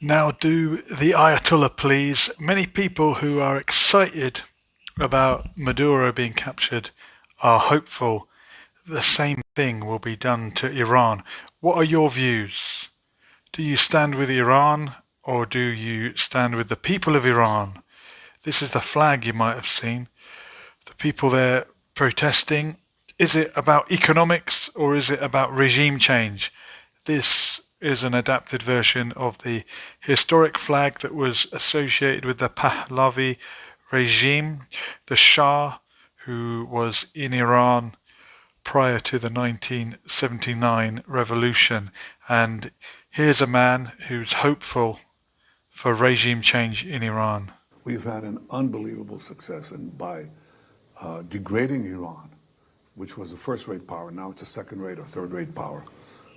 Now, do the Ayatollah please? Many people who are excited about Maduro being captured are hopeful the same thing will be done to Iran. What are your views? Do you stand with Iran or do you stand with the people of Iran? This is the flag you might have seen. The people there protesting. Is it about economics or is it about regime change? This is an adapted version of the historic flag that was associated with the Pahlavi regime, the Shah, who was in Iran prior to the 1979 revolution. And here's a man who's hopeful for regime change in Iran. We've had an unbelievable success, and by degrading Iran, which was a first-rate power, now it's a second-rate or third-rate power.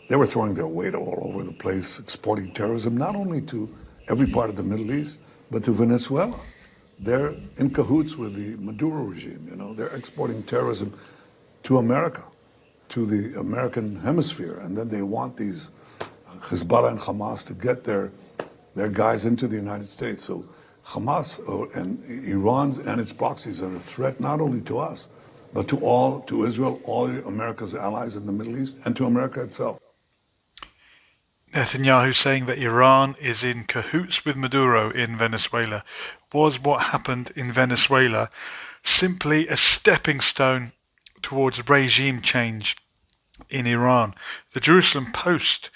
They were throwing their weight all over the place, exporting terrorism, not only to every part of the Middle East, but to Venezuela. They're in cahoots with the Maduro regime, they're exporting terrorism to America, to the American hemisphere, and then they want these Hezbollah and Hamas to get their guys into the United States. So Hamas and Iran and its proxies are a threat not only to us, but to Israel, all America's allies in the Middle East, and to America itself. Netanyahu saying that Iran is in cahoots with Maduro in Venezuela. Was what happened in Venezuela simply a stepping stone towards regime change in Iran? The Jerusalem Post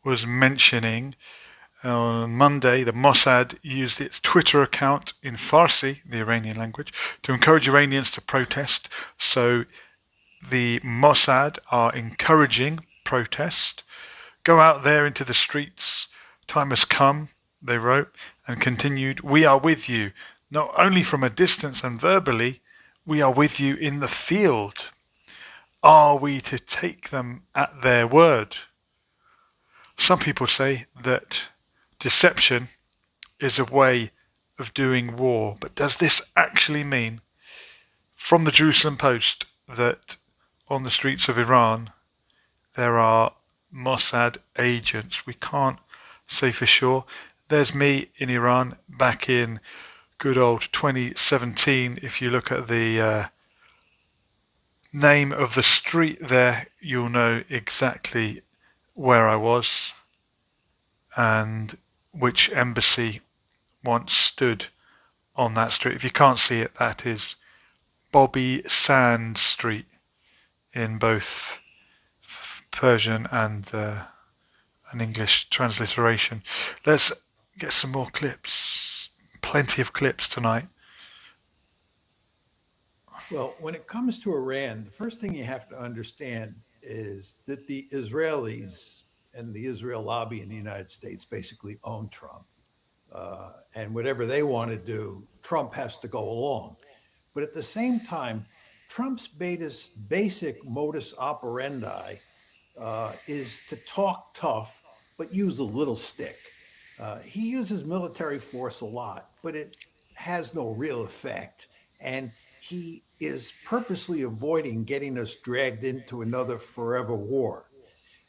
was mentioning on Monday, the Mossad used its Twitter account in Farsi, the Iranian language, to encourage Iranians to protest. So the Mossad are encouraging protest. Go out there into the streets. Time has come, they wrote, and continued, we are with you, not only from a distance and verbally, we are with you in the field. Are we to take them at their word? Some people say that deception is a way of doing war, but does this actually mean, from the Jerusalem Post, that on the streets of Iran there are Mossad agents? We can't say for sure. There's me in Iran back in good old 2017. If you look at the name of the street there, you'll know exactly where I was and which embassy once stood on that street. If you can't see it, that is Bobby Sands Street in both Persian and an English transliteration. Let's get some more clips. Plenty of clips tonight. Well, when it comes to Iran, the first thing you have to understand is that the Israelis and the Israel lobby in the United States basically own Trump. And whatever they want to do, Trump has to go along. But at the same time, Trump's basic modus operandi is to talk tough, but use a little stick. He uses military force a lot, but it has no real effect. And he is purposely avoiding getting us dragged into another forever war.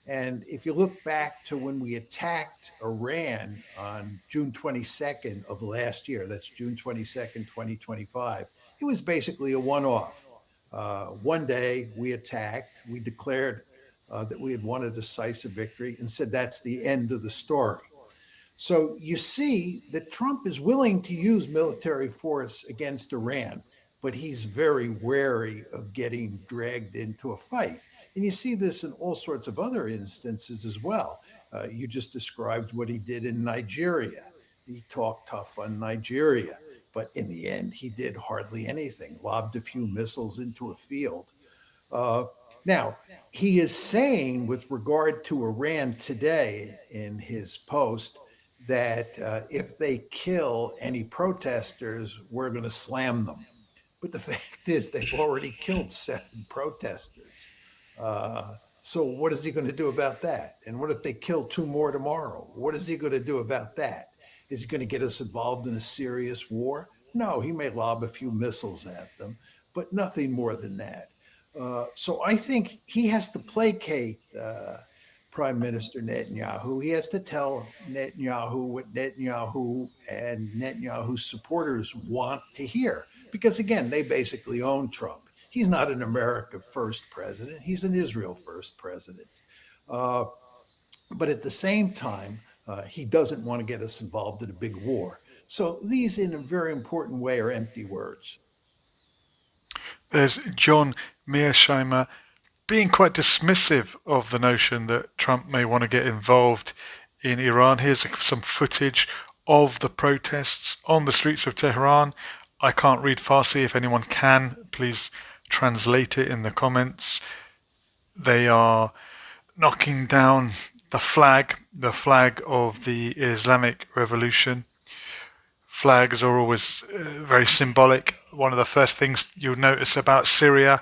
And if you look back to when we attacked Iran on June 22nd of last year, that's June 22nd, 2025, it was basically a one off. One day we attacked, we declared that we had won a decisive victory and said that's the end of the story. So you see that Trump is willing to use military force against Iran, but he's very wary of getting dragged into a fight. And you see this in all sorts of other instances as well. You just described what he did in Nigeria. He talked tough on Nigeria, but in the end, he did hardly anything, lobbed a few missiles into a field. Now, he is saying with regard to Iran today in his post that if they kill any protesters, we're going to slam them. But the fact is, they've already killed 7 protesters. So what is he going to do about that? And what if they kill 2 more tomorrow? What is he going to do about that? Is he going to get us involved in a serious war? No, he may lob a few missiles at them, but nothing more than that. So I think he has to placate Prime Minister Netanyahu. He has to tell Netanyahu what Netanyahu and Netanyahu's supporters want to hear. Because again, they basically own Trump. He's not an America first president, he's an Israel first president. But at the same time, he doesn't want to get us involved in a big war. So these, in a very important way, are empty words. There's John Mearsheimer being quite dismissive of the notion that Trump may want to get involved in Iran. Here's some footage of the protests on the streets of Tehran. I can't read Farsi. If anyone can, please translate it in the comments. They are knocking down the flag of the Islamic Revolution. Flags are always very symbolic. One of the first things you'll notice about Syria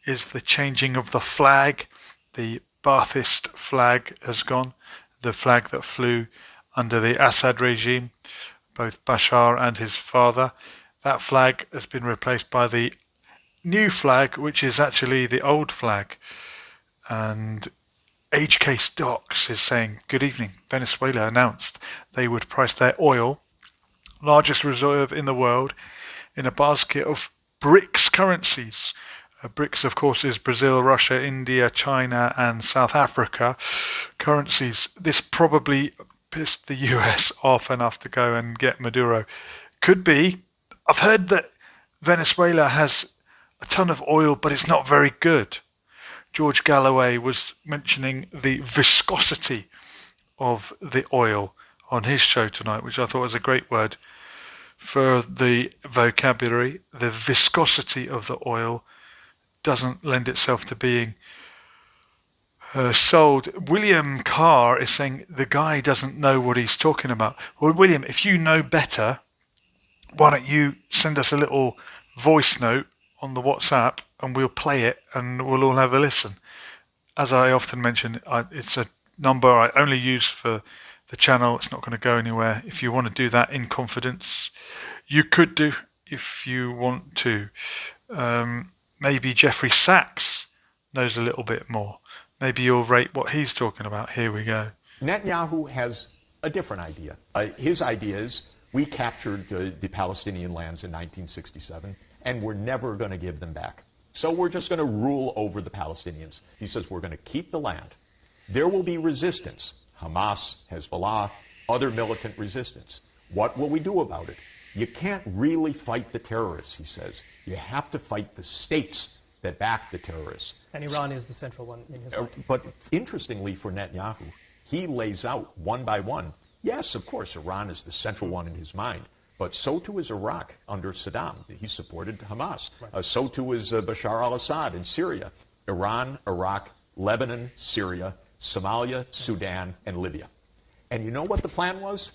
is the changing of the flag. The Ba'athist flag has gone, the flag that flew under the Assad regime, both Bashar and his father. That flag has been replaced by the new flag, which is actually the old flag. And HK Stocks is saying, good evening. Venezuela announced they would price their oil, largest reserve in the world, in a basket of BRICS currencies. BRICS, of course, is Brazil, Russia, India, China, and South Africa currencies. This probably pissed the US off enough to go and get Maduro. Could be. I've heard that Venezuela has a ton of oil, but it's not very good. George Galloway was mentioning the viscosity of the oil on his show tonight, which I thought was a great word for the vocabulary. The viscosity of the oil doesn't lend itself to being sold. William Carr is saying the guy doesn't know what he's talking about. Well, William, if you know better, why don't you send us a little voice note on the WhatsApp and we'll play it and we'll all have a listen. As I often mention, it's a number I only use for the channel. It's not going to go anywhere. If you want to do that in confidence, you could do if you want to. Maybe Jeffrey Sachs knows a little bit more. Maybe you'll rate what he's talking about. Here we go. Netanyahu has a different idea. His idea is we captured the Palestinian lands in 1967, and we're never going to give them back. So we're just going to rule over the Palestinians. He says we're going to keep the land. There will be resistance. Hamas, Hezbollah, other militant resistance. What will we do about it? You can't really fight the terrorists, he says. You have to fight the states that back the terrorists. And Iran is the central one in his mind. But interestingly for Netanyahu, he lays out one by one. Yes, of course, Iran is the central one in his mind. But so too is Iraq under Saddam. He supported Hamas. Right. So too is Bashar al-Assad in Syria. Iran, Iraq, Lebanon, Syria, Somalia, Sudan, and Libya. And you know what the plan was?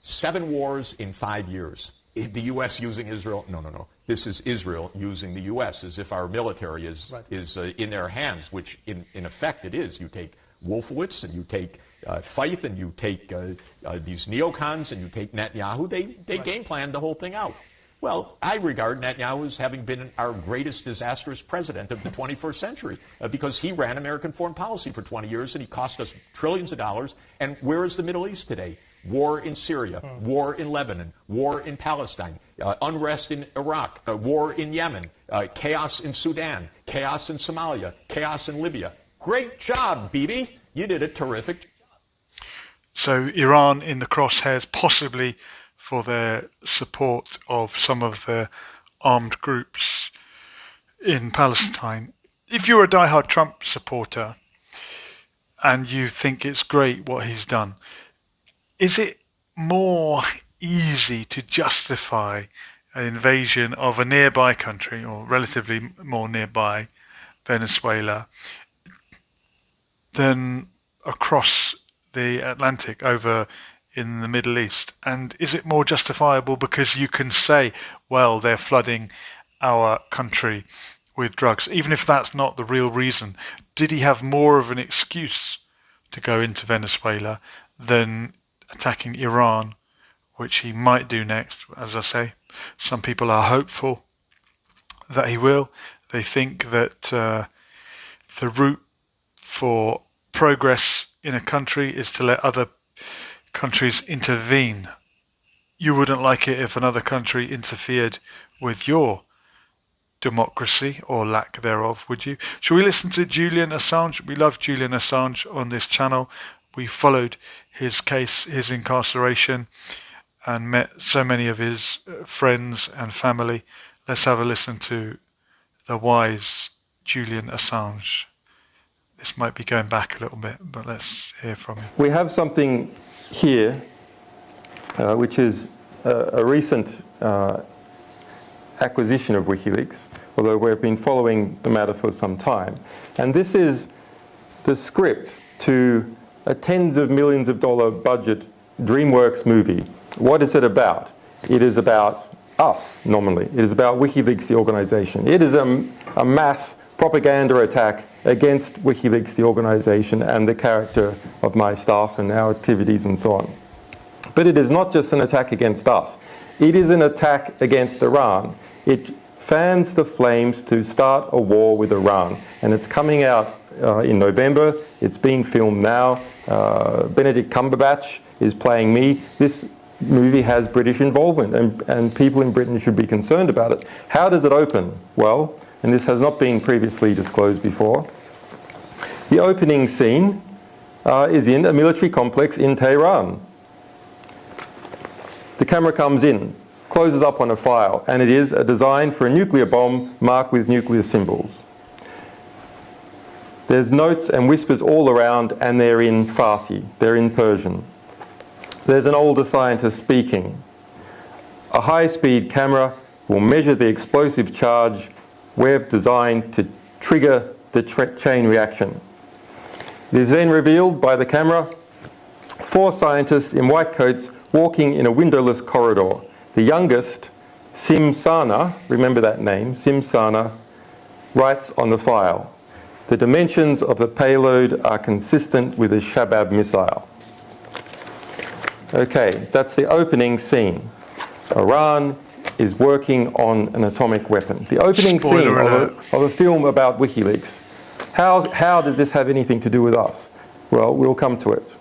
7 wars in 5 years. The U.S. using Israel? No. This is Israel using the U.S. as if our military is in their hands, which in effect it is. You take Wolfowitz and you take Feith and you take these neocons and you take Netanyahu. They game planned the whole thing out. Well, I regard Netanyahu as having been our greatest disastrous president of the 21st century because he ran American foreign policy for 20 years and he cost us trillions of dollars. And where is the Middle East today? War in Syria, war in Lebanon, war in Palestine, unrest in Iraq, war in Yemen, chaos in Sudan, chaos in Somalia, chaos in Libya. Great job, Bibi. You did a terrific job. So Iran in the crosshairs, possibly for their support of some of the armed groups in Palestine. If you're a diehard Trump supporter and you think it's great what he's done, is it more easy to justify an invasion of a nearby country, or relatively more nearby, Venezuela, than across the Atlantic over in the Middle East? And is it more justifiable because you can say, well, they're flooding our country with drugs, even if that's not the real reason? Did he have more of an excuse to go into Venezuela than attacking Iran, which he might do next? As I say, some people are hopeful that he will. They think that the route for progress in a country is to let other countries intervene. You wouldn't like it if another country interfered with your democracy or lack thereof, would you? Shall we listen to Julian Assange? We love Julian Assange on this channel. We followed his case, his incarceration, and met so many of his friends and family. Let's have a listen to the wise Julian Assange. This might be going back a little bit, but let's hear from him. We have something here, which is a recent acquisition of WikiLeaks, although we've been following the matter for some time. And this is the script to a tens of millions of dollar budget DreamWorks movie. What is it about? It is about us, nominally. It is about WikiLeaks, the organization. It is a mass propaganda attack against WikiLeaks, the organization, and the character of my staff and our activities and so on. But it is not just an attack against us. It is an attack against Iran. It fans the flames to start a war with Iran. And it's coming out in November. It's being filmed now. Benedict Cumberbatch is playing me. This movie has British involvement, and people in Britain should be concerned about it. How does it open? Well, and this has not been previously disclosed before, the opening scene is in a military complex in Tehran. The camera comes in, closes up on a file, and it is a design for a nuclear bomb marked with nuclear symbols. There's notes and whispers all around, and they're in Farsi, they're in Persian. There's an older scientist speaking. A high-speed camera will measure the explosive charge we've designed to trigger the chain reaction. It is then revealed by the camera 4 scientists in white coats walking in a windowless corridor. The youngest, Simsana, remember that name, Simsana, writes on the file, "The dimensions of the payload are consistent with a Shabab missile." Okay, that's the opening scene. Iran is working on an atomic weapon. The opening scene of a film about WikiLeaks. How does this have anything to do with us? Well, we'll come to it.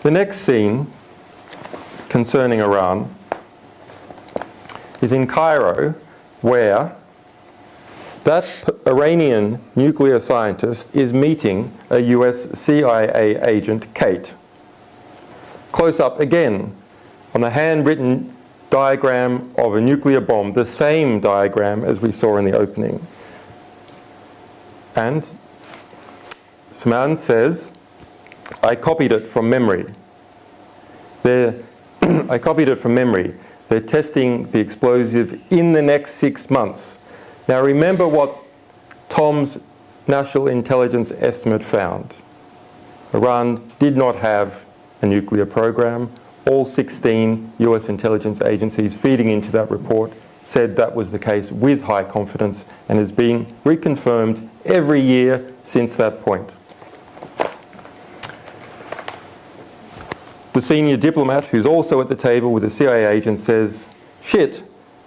The next scene concerning Iran is in Cairo, where that Iranian nuclear scientist is meeting a US CIA agent, Kate. Close up again on a handwritten diagram of a nuclear bomb, the same diagram as we saw in the opening. And Saman says, "I copied it from memory." I copied it from memory. They're testing the explosive in the next 6 months. Now remember what Tom's National Intelligence Estimate found. Iran did not have a nuclear program. All 16 US intelligence agencies feeding into that report said that was the case with high confidence and has been reconfirmed every year since that point. The senior diplomat, who's also at the table with the CIA agent, says, "Shit,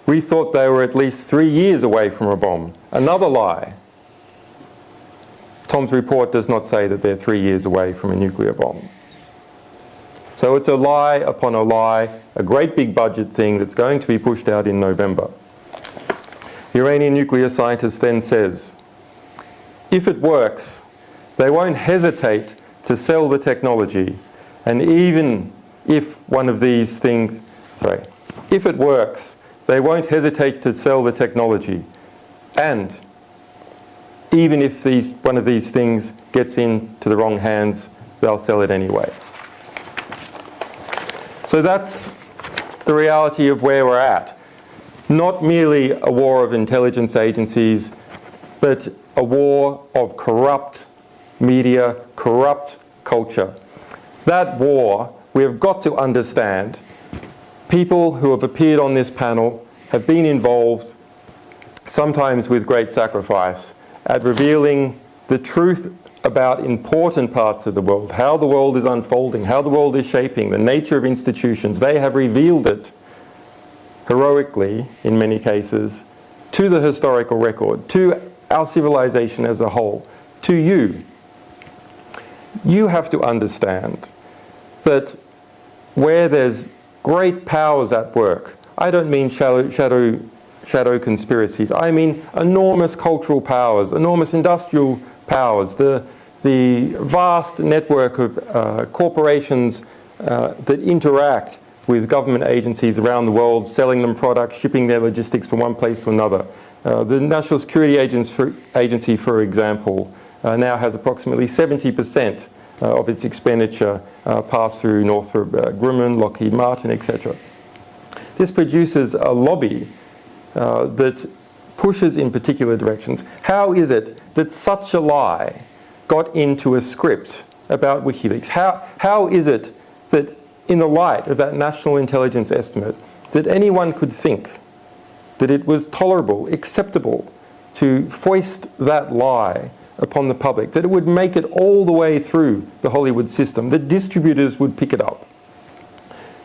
we thought they were at least 3 years away from a bomb." Another lie. Tom's report does not say that they're 3 years away from a nuclear bomb. So it's a lie upon a lie, a great big budget thing that's going to be pushed out in November. The Iranian nuclear scientist then says, if it works, they won't hesitate to sell the technology. And even if one of these things, if it works, they won't hesitate to sell the technology. And even if one of these things gets into the wrong hands, they'll sell it anyway. So that's the reality of where we're at. Not merely a war of intelligence agencies, but a war of corrupt media, corrupt culture. That war, we have got to understand, people who have appeared on this panel have been involved, sometimes with great sacrifice, at revealing the truth about important parts of the world, how the world is unfolding, how the world is shaping, the nature of institutions. They have revealed it heroically, in many cases, to the historical record, to our civilization as a whole, to you. you have to understand that where there's great powers at work, I don't mean shadow conspiracies, I mean enormous cultural powers, enormous industrial powers, the vast network of corporations that interact with government agencies around the world, selling them products, shipping their logistics from one place to another. The National Security Agency, for example, now has approximately 70% of its expenditure pass through Northrop Grumman, Lockheed Martin, etc. This produces a lobby that pushes in particular directions. How is it that such a lie got into a script about WikiLeaks? How is it that in the light of that national intelligence estimate that anyone could think that it was tolerable, acceptable to foist that lie upon the public, that it would make it all the way through the Hollywood system, that distributors would pick it up?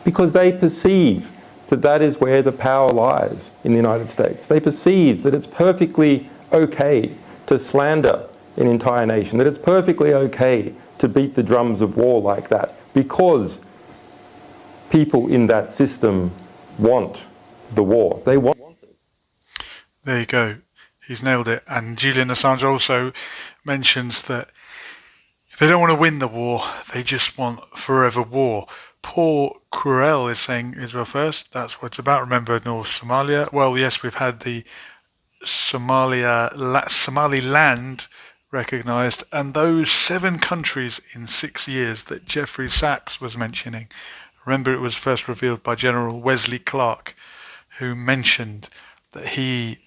Because they perceive that that is where the power lies in the United States. They perceive that it's perfectly okay to slander an entire nation, that it's perfectly okay to beat the drums of war like that, because people in that system want the war. They want it. There you go. He's nailed it. And Julian Assange also mentions that they don't want to win the war, they just want forever war. Paul Currell is saying Israel first. That's what it's about. Remember North Somalia? Well, yes, we've had the Somaliland recognised, and those 7 countries in 6 years that Jeffrey Sachs was mentioning. Remember, it was first revealed by General Wesley Clark, who mentioned that he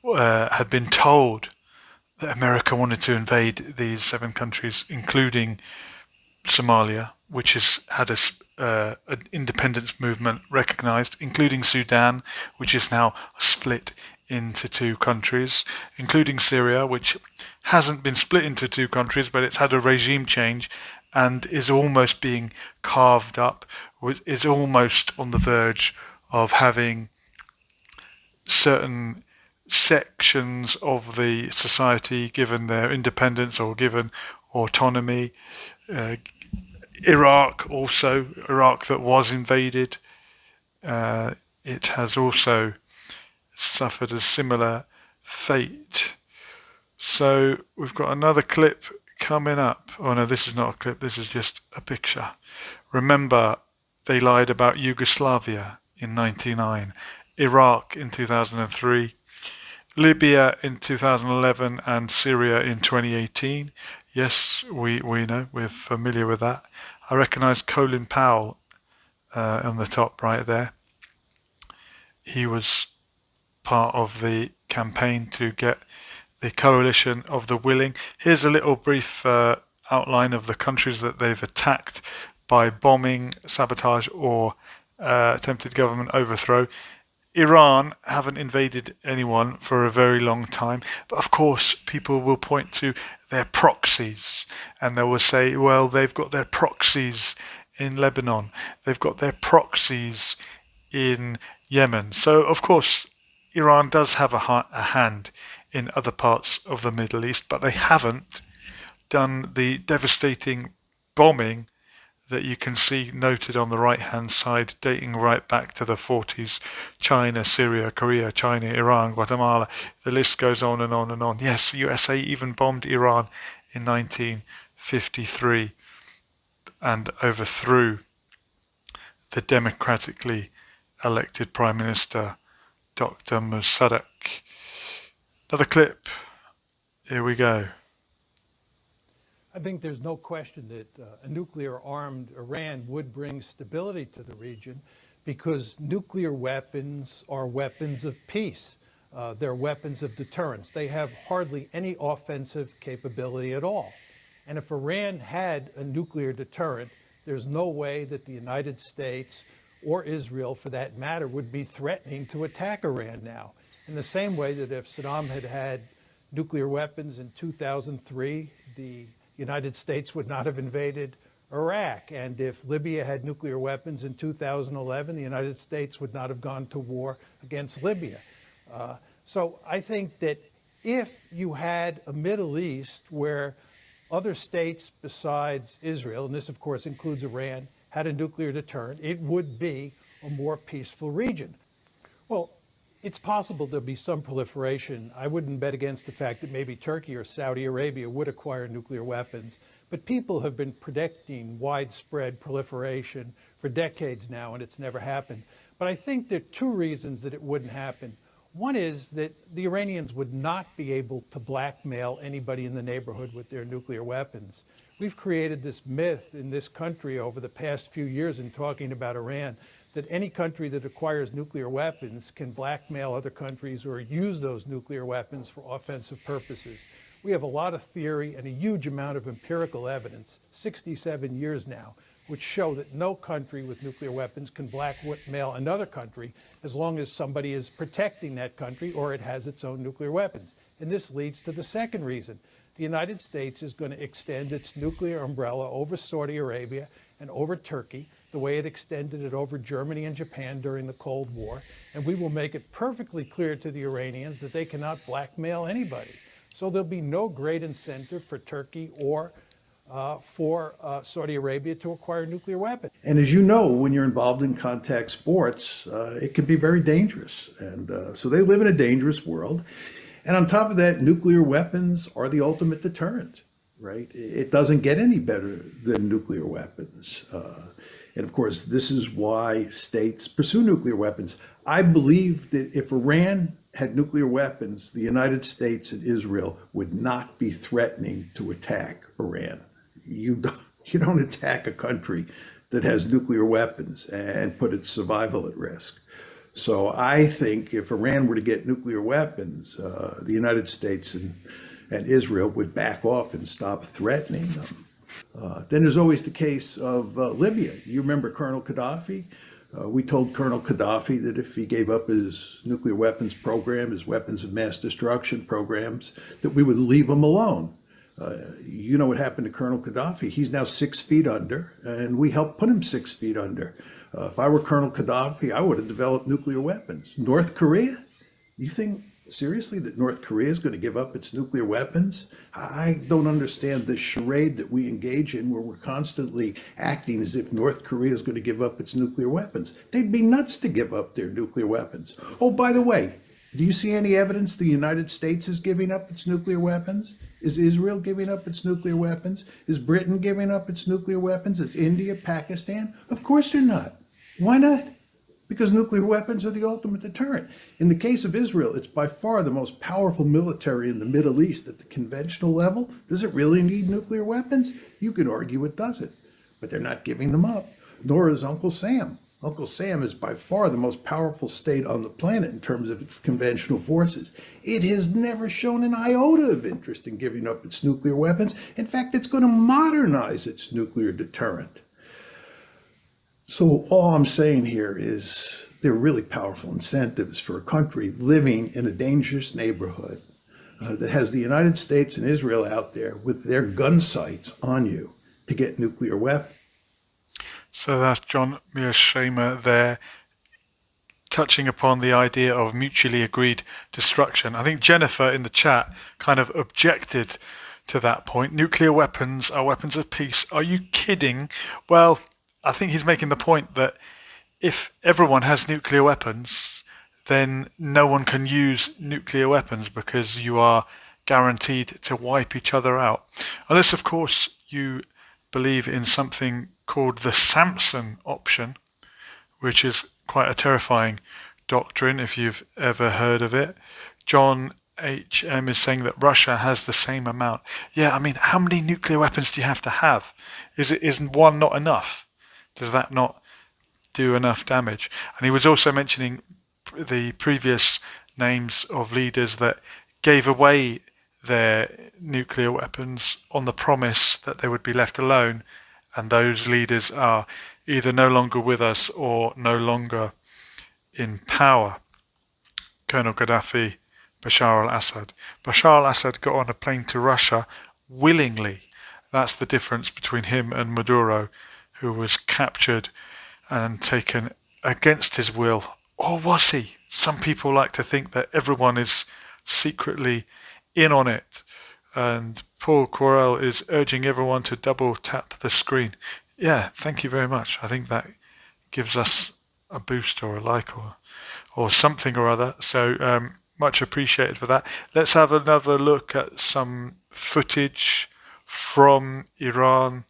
had been told that America wanted to invade these 7 countries, including Somalia, which has had an independence movement recognised, including Sudan, which is now split into 2 countries, including Syria, which hasn't been split into 2 countries, but it's had a regime change and is almost being carved up, is almost on the verge of having certain sections of the society given their independence or given autonomy. Iraq that was invaded, it has also suffered a similar fate. So we've got another clip coming up. Oh no, this is not a clip, this is just a picture. Remember, they lied about Yugoslavia in 1999, Iraq in 2003, Libya in 2011, and Syria in 2018. Yes, we know, we're familiar with that. I recognise Colin Powell on the top right there. He was part of the campaign to get the coalition of the willing. Here's a little brief outline of the countries that they've attacked by bombing, sabotage, or attempted government overthrow. Iran haven't invaded anyone for a very long time, but of course people will point to their proxies and they will say, well, they've got their proxies in Lebanon, they've got their proxies in Yemen. So of course Iran does have a hand in other parts of the Middle East, but they haven't done the devastating bombing that you can see noted on the right-hand side, dating right back to the 40s. China, Syria, Korea, China, Iran, Guatemala. The list goes on and on and on. Yes, USA even bombed Iran in 1953 and overthrew the democratically elected Prime Minister, Dr. Mossadegh. Another clip. Here we go. I think there's no question that a nuclear-armed Iran would bring stability to the region, because nuclear weapons are weapons of peace. They're weapons of deterrence. They have hardly any offensive capability at all. And if Iran had a nuclear deterrent, there's no way that the United States or Israel, for that matter, would be threatening to attack Iran now. In the same way that if Saddam had had nuclear weapons in 2003, the United States would not have invaded Iraq. And if Libya had nuclear weapons in 2011, the United States would not have gone to war against Libya. So I think that if you had a Middle East where other states besides Israel, and this of course includes Iran, had a nuclear deterrent, it would be a more peaceful region. Well, it's possible there'll be some proliferation. I wouldn't bet against the fact that maybe Turkey or Saudi Arabia would acquire nuclear weapons, but people have been predicting widespread proliferation for decades now, and it's never happened. But I think there are two reasons that it wouldn't happen. One is that the Iranians would not be able to blackmail anybody in the neighborhood with their nuclear weapons. We've created this myth in this country over the past few years in talking about Iran that any country that acquires nuclear weapons can blackmail other countries or use those nuclear weapons for offensive purposes. We have a lot of theory and a huge amount of empirical evidence, 67 years now, which show that no country with nuclear weapons can blackmail another country as long as somebody is protecting that country or it has its own nuclear weapons. And this leads to the second reason. The United States is going to extend its nuclear umbrella over Saudi Arabia and over Turkey, the way it extended it over Germany and Japan during the Cold War. And we will make it perfectly clear to the Iranians that they cannot blackmail anybody. So there'll be no great incentive for Turkey or for Saudi Arabia to acquire nuclear weapons. And as you know, when you're involved in contact sports, it can be very dangerous. And so they live in a dangerous world. And on top of that, nuclear weapons are the ultimate deterrent, right? It doesn't get any better than nuclear weapons. And of course, this is why states pursue nuclear weapons. I believe that if Iran had nuclear weapons, the United States and Israel would not be threatening to attack Iran. You don't attack a country that has nuclear weapons and put its survival at risk. So I think if Iran were to get nuclear weapons, the United States and Israel would back off and stop threatening them. Then there's always the case of Libya. You remember Colonel Gaddafi? We told Colonel Gaddafi that if he gave up his nuclear weapons program, his weapons of mass destruction programs, that we would leave him alone. You know what happened to Colonel Gaddafi? He's now 6 feet under, and we helped put him 6 feet under. If I were Colonel Gaddafi, I would have developed nuclear weapons. North Korea? You think seriously that North Korea is going to give up its nuclear weapons? I don't understand this charade that we engage in where we're constantly acting as if North Korea is going to give up its nuclear weapons. They'd be nuts to give up their nuclear weapons. Oh, by the way, do you see any evidence the United States is giving up its nuclear weapons? Is Israel giving up its nuclear weapons? Is Britain giving up its nuclear weapons? Is India, Pakistan? Of course they're not. Why not? Because nuclear weapons are the ultimate deterrent. In the case of Israel, it's by far the most powerful military in the Middle East at the conventional level. Does it really need nuclear weapons? You could argue it doesn't, but they're not giving them up, nor is Uncle Sam. Uncle Sam is by far the most powerful state on the planet in terms of its conventional forces. It has never shown an iota of interest in giving up its nuclear weapons. In fact, it's going to modernize its nuclear deterrent. So all I'm saying here is there are really powerful incentives for a country living in a dangerous neighborhood that has the United States and Israel out there with their gun sights on you to get nuclear weapons. So that's John Mearsheimer there, touching upon the idea of mutually agreed destruction. I think Jennifer in the chat kind of objected to that point. Nuclear weapons are weapons of peace. Are you kidding? Well, I think he's making the point that if everyone has nuclear weapons, then no one can use nuclear weapons because you are guaranteed to wipe each other out. Unless, of course, you believe in something called the Samson option, which is quite a terrifying doctrine if you've ever heard of it. John HM is saying that Russia has the same amount. Yeah, I mean, how many nuclear weapons do you have to have? Isn't one not enough? Does that not do enough damage? And he was also mentioning the previous names of leaders that gave away their nuclear weapons on the promise that they would be left alone, and those leaders are either no longer with us or no longer in power. Colonel Gaddafi, Bashar al-Assad. Bashar al-Assad got on a plane to Russia willingly. That's the difference between him and Maduro, who was captured and taken against his will. Or was he? Some people like to think that everyone is secretly in on it. And Paul Quarrel is urging everyone to double tap the screen. Yeah, thank you very much. I think that gives us a boost or a like or something or other. So much appreciated for that. Let's have another look at some footage from Iran,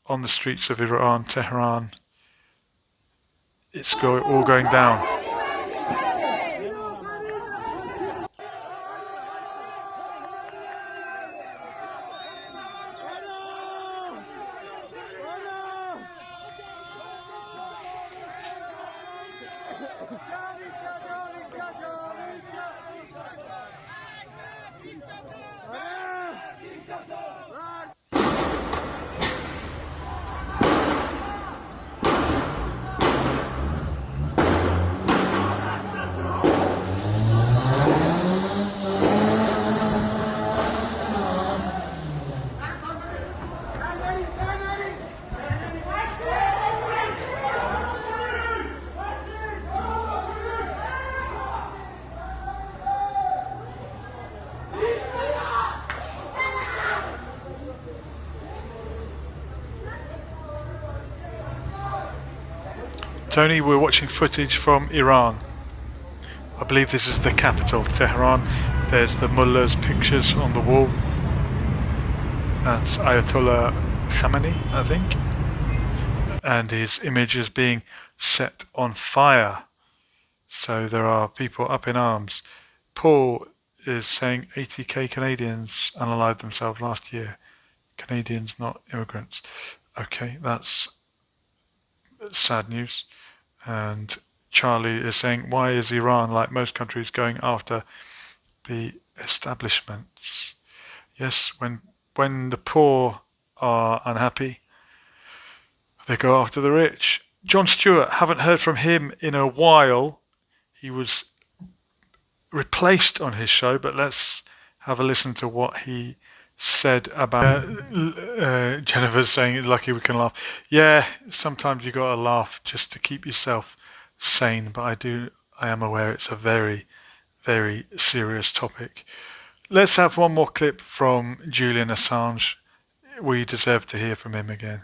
on the streets of Iran, Tehran. It's all going down. Tony, we're watching footage from Iran. I believe this is the capital, Tehran. There's the mullah's pictures on the wall. That's Ayatollah Khamenei, I think. And his image is being set on fire. So there are people up in arms. Paul is saying 80k Canadians unalived themselves last year. Canadians, not immigrants. Okay, that's sad news. And Charlie is saying, why is Iran, like most countries, going after the establishments? Yes, when the poor are unhappy, they go after the rich. John Stewart, haven't heard from him in a while. He was replaced on his show, but let's have a listen to what he said about Jennifer's saying it's lucky we can laugh. Yeah, sometimes you gotta laugh just to keep yourself sane, but I am aware it's a very, very serious topic. Let's have one more clip from Julian Assange. We deserve to hear from him again.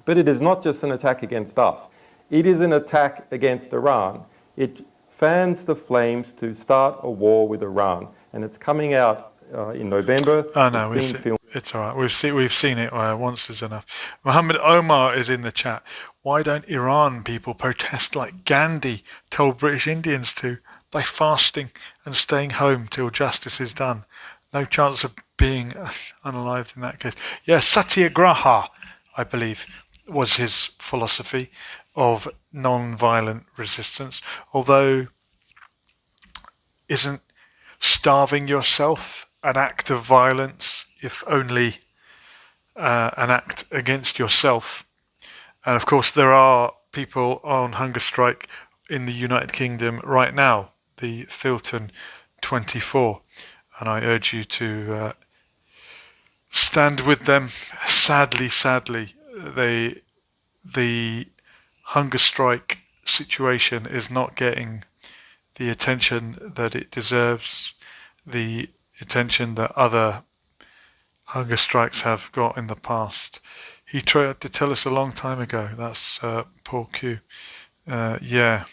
But it is not just an attack against us. It is an attack against Iran. It fans the flames to start a war with Iran, and it's coming out in November. Oh no, it's all right. We've seen it once is enough. Mohammed Omar is in the chat. Why don't Iran people protest like Gandhi told British Indians to, by fasting and staying home till justice is done? No chance of being unalived in that case. Yeah, Satyagraha, I believe, was his philosophy of non-violent resistance. Although, isn't starving yourself an act of violence, if only an act against yourself? And of course, there are people on hunger strike in the United Kingdom right now, the Filton 24, and I urge you to stand with them. Sadly, the hunger strike situation is not getting the attention that it deserves, the attention that other hunger strikes have got in the past. He tried to tell us a long time ago. That's Paul Q. Yeah,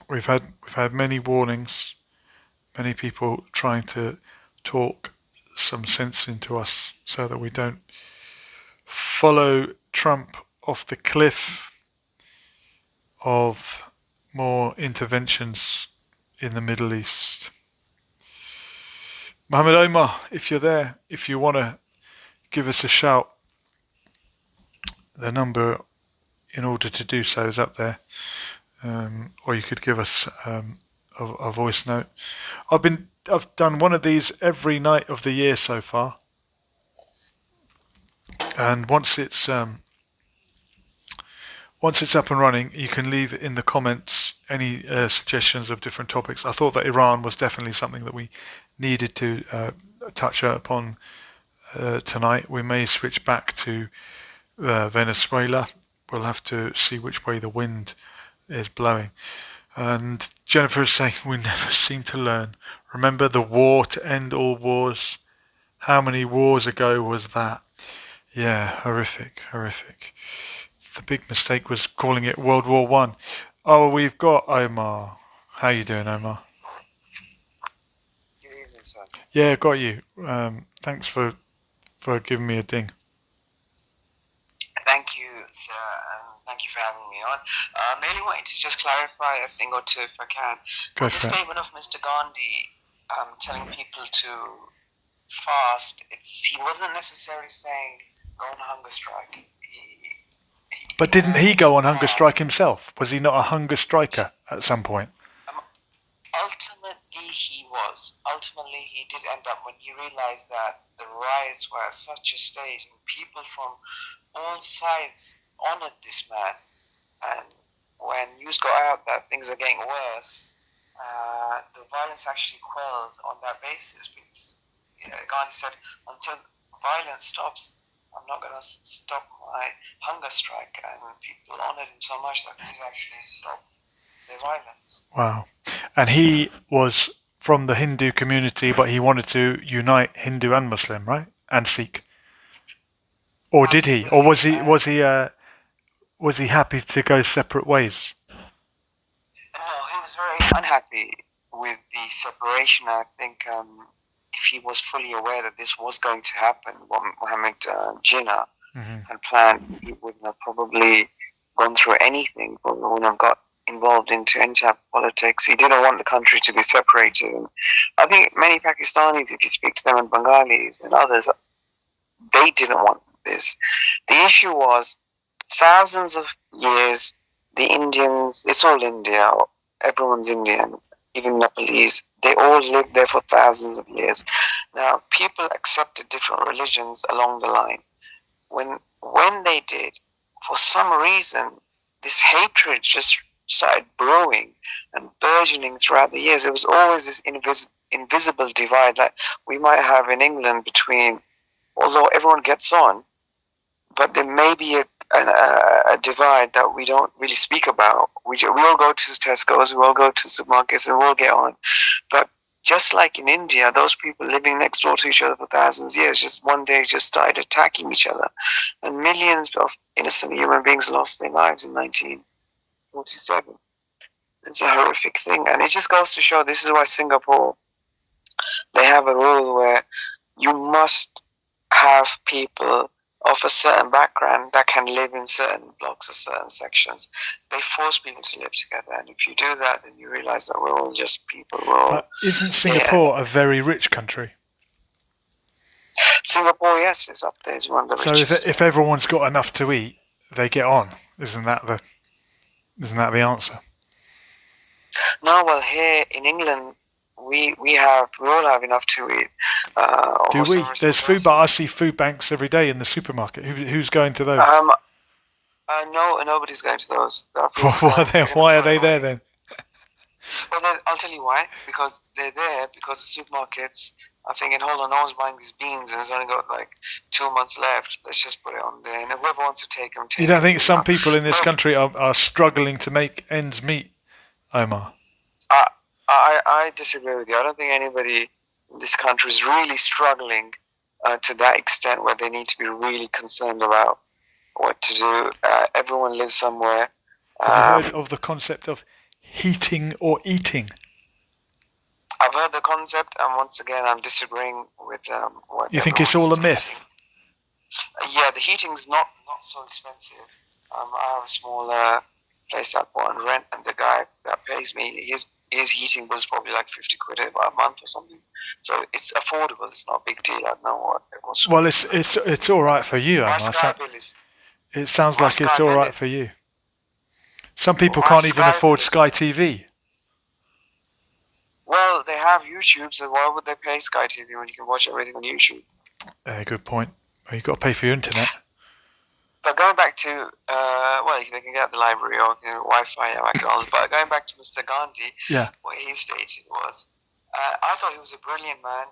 we've had many warnings, many people trying to talk some sense into us so that we don't follow Trump off the cliff of more interventions in the Middle East. Mohammed Omar, if you're there, if you want to give us a shout, the number in order to do so is up there, or you could give us a voice note. I've done one of these every night of the year so far, and once it's up and running, you can leave in the comments any suggestions of different topics. I thought that Iran was definitely something that we needed to touch upon tonight. We may switch back to Venezuela. We'll have to see which way the wind is blowing. And Jennifer is saying, we never seem to learn. Remember the war to end all wars? How many wars ago was that? Yeah, horrific. The big mistake was calling it World War One. Oh, we've got Omar. How you doing, Omar? Good evening, sir. Yeah, got you. Thanks for giving me a ding. Thank you, sir, and thank you for having me on. Mainly wanted to just clarify a thing or two if I can. Go With the for it. statement of Mr. Gandhi telling people to fast, he wasn't necessarily saying go on a hunger strike. But didn't he go on hunger fast. strike himself? Was he not a hunger striker at some point? Ultimately, he was. Ultimately, he did end up when he realized that the riots were at such a stage and people from all sides honored this man. And when news got out that things are getting worse, the violence actually quelled on that basis. Because Gandhi said, until violence stops, I'm not going to stop my hunger strike. And people honored him so much that he actually stopped the violence. Wow. And he was from the Hindu community, but he wanted to unite Hindu and Muslim, right? And Sikh. Or did he? Or was he happy to go separate ways? No, he was very unhappy with the separation. I think if he was fully aware that this was going to happen, what Muhammad Jinnah had planned, he wouldn't have probably gone through anything, probably wouldn't have got involved into any type of politics. He didn't want the country to be separated. And I think many Pakistanis, if you speak to them, and Bengalis and others, they didn't want this. The issue was thousands of years, the Indians, it's all India, everyone's Indian, even Nepalese, they all lived there for thousands of years. Now, people accepted different religions along the line. When they did, for some reason, this hatred just started brewing and burgeoning throughout the years. There was always this invisible divide like we might have in England between, although everyone gets on, but there may be a divide that we don't really speak about. We all go to Tesco's, we all go to supermarkets, and we all get on. But just like in India, those people living next door to each other for thousands of years, just one day just started attacking each other. And millions of innocent human beings lost their lives in 1947. It's a horrific thing. And it just goes to show, this is why Singapore, they have a rule where you must have people of a certain background that can live in certain blocks or certain sections. They force people to live together, and if you do that, then you realize that we're all just people. But isn't Singapore a very rich country? Singapore, yes, is up there. It's one of the So richest. if everyone's got enough to eat, they get on. Isn't that the answer? No, well, here in England, we all have enough to eat. Do we? There's food, but I see food banks every day in the supermarket. Who's going to those? No, nobody's going to those. Why are they there then? Well, then, I'll tell you why. Because they're there because the supermarkets, I think, in Holland, no one's buying these beans and it's only got like 2 months left. Let's just put it on there. And whoever wants to take them, take them. You don't think some people in this country are struggling to make ends meet, Omar? I disagree with you. I don't think anybody in this country is really struggling to that extent where they need to be really concerned about what to do. Everyone lives somewhere. Have you heard of the concept of heating or eating? I've heard the concept, and once again, I'm disagreeing with what You think it's all a myth? Yeah, the heating's not so expensive. I have a small place I put on rent, and the guy that pays me, his heating bill is probably like 50 quid a month or something. So it's affordable. It's not a big deal. I don't know what it was. Well, it's all right for you, My Omar. Sky bill is. It sounds My like it's Sky all bill right is- for you. Some people My can't even Sky afford bill is- Sky TV. Well, they have YouTube, so why would they pay Sky TV when you can watch everything on YouTube? Good point. Well, you've got to pay for your internet. But going back to, well, they can get the library or Wi-Fi and McDonald's. But going back to Mr. Gandhi, Yeah. what he stated was, I thought he was a brilliant man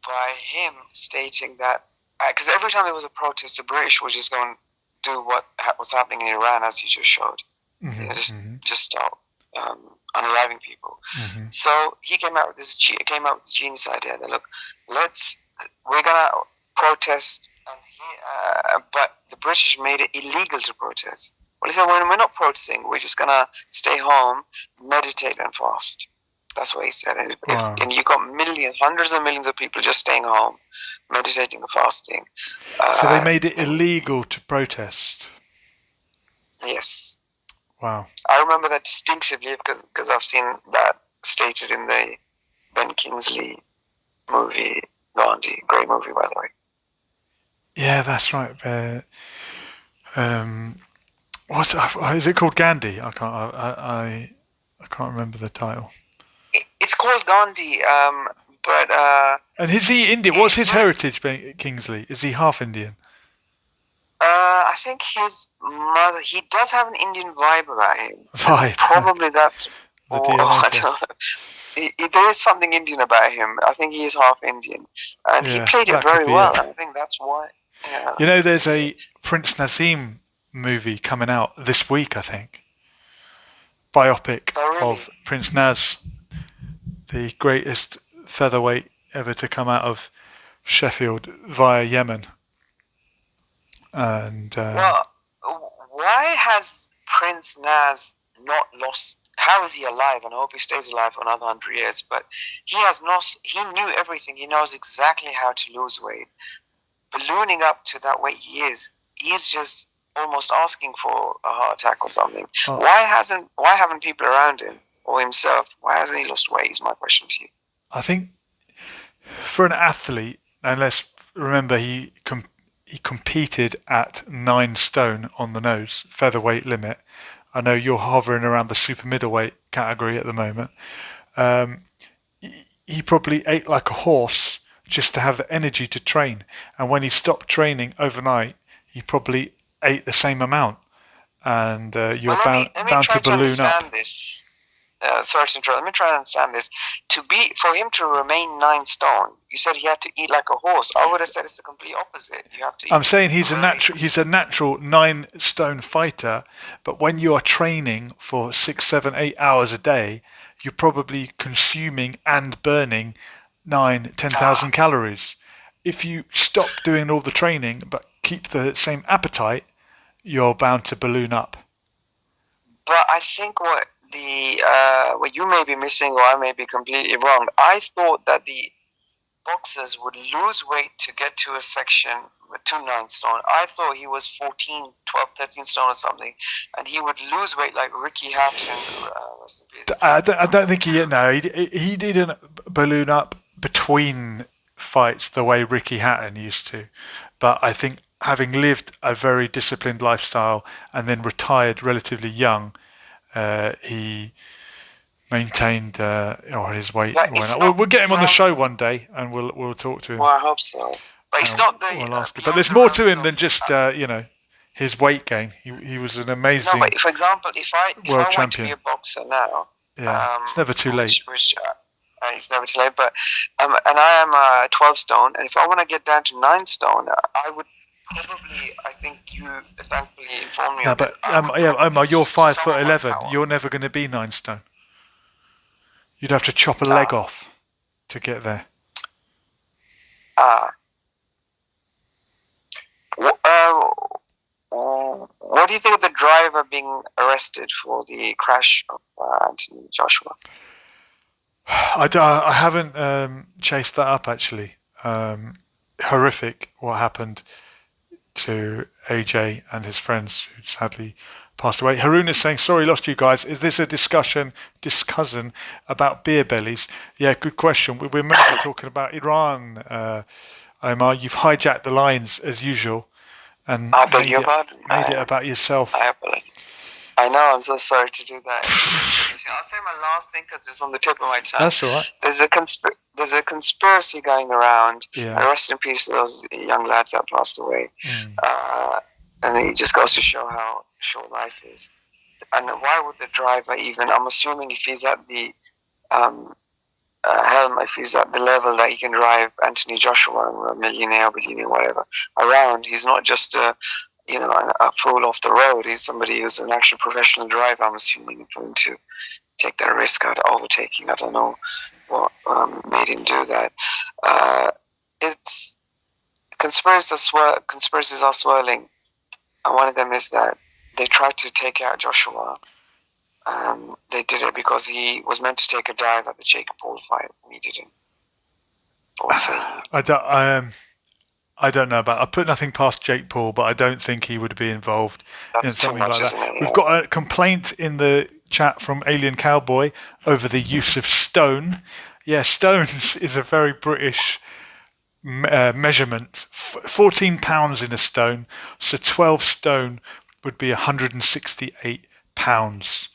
by him stating that, because every time there was a protest, the British would just go and do what's happening in Iran, as you just showed. Mm-hmm, Just start unaliving people. So he came out with this genius idea that, look, we're gonna protest, but the British made it illegal to protest. Well, he said, when we're not protesting, we're just gonna stay home, meditate and fast. That's what he said. And you got millions, hundreds of millions of people just staying home, meditating and fasting. So they made it illegal to protest. Yes. Wow. I remember that distinctively because I've seen that stated in the Ben Kingsley movie, Gandhi. Great movie, by the way. Yeah, that's right. Is it called Gandhi? I can't remember the title. It's called Gandhi, but and is he Indian? What's his heritage, Ben Kingsley? Is he half Indian? I think his mother. He does have an Indian vibe about him. Vibe. Probably that's. The DNA test. There is something Indian about him. I think he is half Indian, and he played it very well. I think that's why. Yeah. You know, there's a Prince Naseem movie coming out this week, I think. Biopic of Prince Naz, the greatest featherweight ever to come out of Sheffield via Yemen. And well, why has Prince Naz not lost? How is he alive? And I hope he stays alive for another 100 years. But he has not. He knew everything. He knows exactly how to lose weight. Ballooning up to that weight he's just almost asking for a heart attack or something. Oh. Why haven't people around him or himself? Why hasn't he lost weight? Is my question to you. I think for an athlete, and let's remember he competed at 9 stone on the nose, featherweight limit. I know you're hovering around the super middleweight category at the moment. He probably ate like a horse just to have the energy to train. And when he stopped training overnight, he probably ate the same amount. And you're bound to balloon up. This. Sorry to interrupt. Let me try and understand this. For him to remain 9 stone, you said he had to eat like a horse. I would have said it's the complete opposite. You have to. I'm saying he's a natural 9 stone fighter, but when you are training for 6, 7, 8 hours a day, you're probably consuming and burning 10,000 calories. If you stop doing all the training but keep the same appetite, you're bound to balloon up. But I think what you may be missing, or I may be completely wrong. I thought that the boxers would lose weight to get to a section to 9 stone. I thought he was 14, 12, 13 stone or something, and he would lose weight like Ricky Hatton. I don't think he didn't balloon up between fights the way Ricky Hatton used to. But I think having lived a very disciplined lifestyle and then retired relatively young, he maintained his weight. We'll get him on the show one day, and we'll talk to him. Well, I hope so. But it's not the. We'll ask him. But there's more to him than just his weight gain. He was an amazing. No, but for example, if I world want champion. to be a boxer now, it's never too late. It's never too late. But and I am 12 stone, and if I want to get down to 9 stone, I would. Probably, I think you thankfully informed me. No, but Omar, you're 5'11". You're never going to be 9 stone. You'd have to chop a leg off to get there. What do you think of the driver being arrested for the crash of Anthony Joshua? I haven't chased that up actually. Horrific what happened to AJ and his friends who sadly passed away. Haroon is saying, sorry, lost you guys. Is this a discussion about beer bellies? Yeah, good question. We're mainly talking about Iran, Omar. You've hijacked the lines as usual and made it about yourself. I know, I'm so sorry to do that. I'll say my last thing because it's on the tip of my tongue. That's all right. There's a conspiracy going around. Yeah. Rest in peace to those young lads that passed away. And it just goes to show how short life is. And why would the driver even, I'm assuming if he's at the helm, if he's at the level that he can drive Anthony Joshua, a millionaire, billionaire, whatever, around, he's not just a fool off the road. He's somebody who's an actual professional driver, I'm assuming, for him to take that risk out of overtaking. I don't know what made him do that. It's conspiracies are swirling, and one of them is that they tried to take out Joshua. They did it because he was meant to take a dive at the Jake Paul fight, and he didn't. What say you? I don't know about. I put nothing past Jake Paul, but I don't think he would be involved in That's too something much, like isn't that. it? We've got a complaint in the chat from Alien Cowboy over the use of stone. Yeah, stones is a very British measurement. 14 pounds in a stone, so 12 stone would be 168 pounds.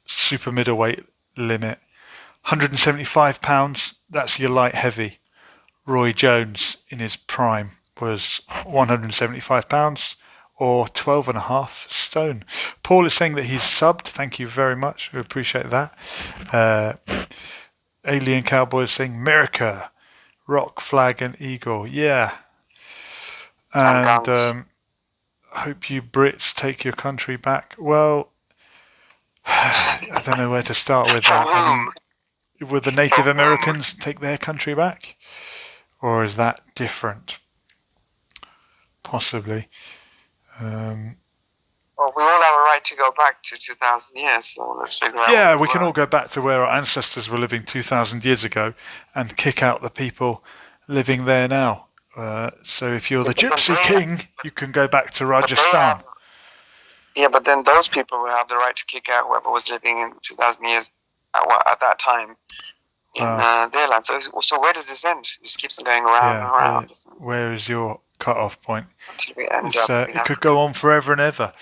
Super middleweight limit. 175 pounds. That's your light heavy. Roy Jones in his prime was 175 pounds or 12.5 stone. Paul is saying that he's subbed. Thank you very much. We appreciate that. Alien Cowboy is saying America, rock, flag, and eagle. Yeah. And hope you Brits take your country back. Well, I don't know where to start with that. I mean, would the Native Americans take their country back? Or is that different? Possibly. Well, we all have a right to go back to 2,000 years, so let's figure out. Yeah, we can all go back to where our ancestors were living 2,000 years ago and kick out the people living there now. So if you're the Gypsy King, you can go back to Rajasthan. Yeah, but then those people will have the right to kick out whoever was living in 2,000 years at that time in their land. So where does this end? It just keeps on going around and around. Where is your cut-off point? Until we end up, It could go on forever and ever.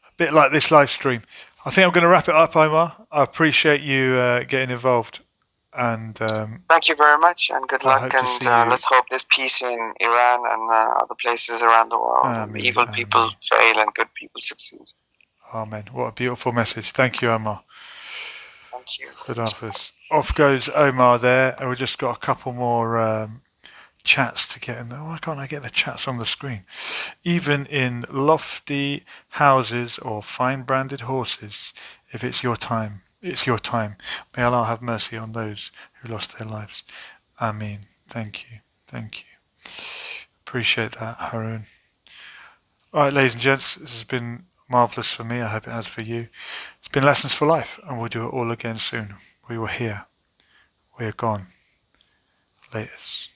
A bit like this live stream. I think I'm going to wrap it up, Omar. I appreciate you getting involved. And thank you very much, and good luck. And let's hope there's peace in Iran and other places around the world. And evil people fail and good people succeed. Amen. What a beautiful message. Thank you, Omar. Thank you. Good office. Off goes Omar there, and we've just got a couple more chats to get in there. Why can't I get the chats on the screen? Even in lofty houses or fine branded horses, if it's your time, it's your time. May Allah have mercy on those who lost their lives. Ameen. Thank you. Thank you. Appreciate that, Haroon. All right, ladies and gents, this has been marvellous for me. I hope it has for you. It's been Lessons for Life, and we'll do it all again soon. We were here. We're gone. Laters.